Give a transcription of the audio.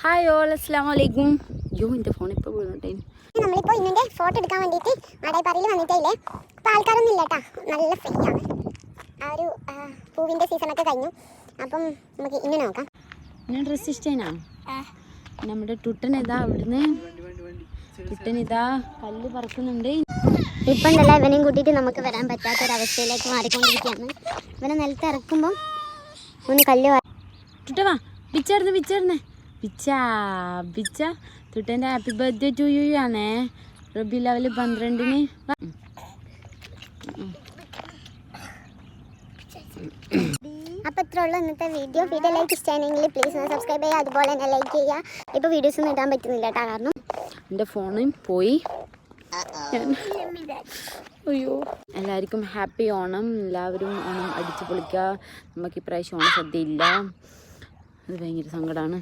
Hi all, അസ്സലാമു അലൈക്കും. യോ, എൻ്റെ ഫോൺ ഇപ്പോൾ വീണിട്ടേ. നമ്മളിപ്പോൾ ഇന്നിൻ്റെ ഫോട്ടോ എടുക്കാൻ വേണ്ടിയിട്ട് മാടായിപ്പാറയിൽ വന്നിട്ടില്ലേ. അപ്പോൾ ആൾക്കാരൊന്നും ഇല്ല കേട്ടോ, നല്ല ഫ്രീ ആണ്. ആ ഒരു പൂവിൻ്റെ സീസണൊക്കെ കഴിഞ്ഞു. അപ്പം നമുക്ക് ഇങ്ങനെ നോക്കാം. ഞാൻ ഡ്രസ്സ് ഇഷ്ടേനാ. നമ്മുടെ ടുട്ടൻ ഇതാ അവിടുന്ന്, ടുട്ടൻ ഇതാ കല്ല് പറക്കുന്നുണ്ട്. ഇപ്പം ഉണ്ടല്ലോ ഇവനെയും കൂട്ടിയിട്ട് നമുക്ക് വരാൻ പറ്റാത്തൊരവസ്ഥയിലേക്ക് മാറിക്കൊണ്ടിരിക്കുകയാണ്. ഇവനെ നിലത്ത് ഇറക്കുമ്പോൾ ഒന്ന് കല്ല് ടുട്ടവാ, പിച്ചേർന്ന് പിച്ച ടുട്ടൻ്റെ ഹാപ്പി ബർത്ത്ഡേ ടു യു ആണേ. റബി ലെവൽ 12-ന്. അപ്പോൾ ഇത്ര ഉള്ളൂ ഇന്നത്തെ വീഡിയോ ലൈക്ക് ഇഷ്ടമാണെങ്കിൽ പ്ലീസ് ഒന്ന് സബ്സ്ക്രൈബ് ചെയ്യുക, അതുപോലെ തന്നെ ലൈക്ക് ചെയ്യുക. ഇപ്പോൾ വീഡിയോസ് ഒന്നും ഇടാൻ പറ്റുന്നില്ല കേട്ടോ, കാരണം എൻ്റെ ഫോണും പോയി. അയ്യോ, എല്ലാവർക്കും ഹാപ്പി ഓണം. എല്ലാവരും ഓണം അടിച്ചു പൊളിക്കുക. നമുക്ക് ഇപ്രാവശ്യം ഓണ സദ്യ ഇല്ല, അത് ഭയങ്കര സങ്കടമാണ്.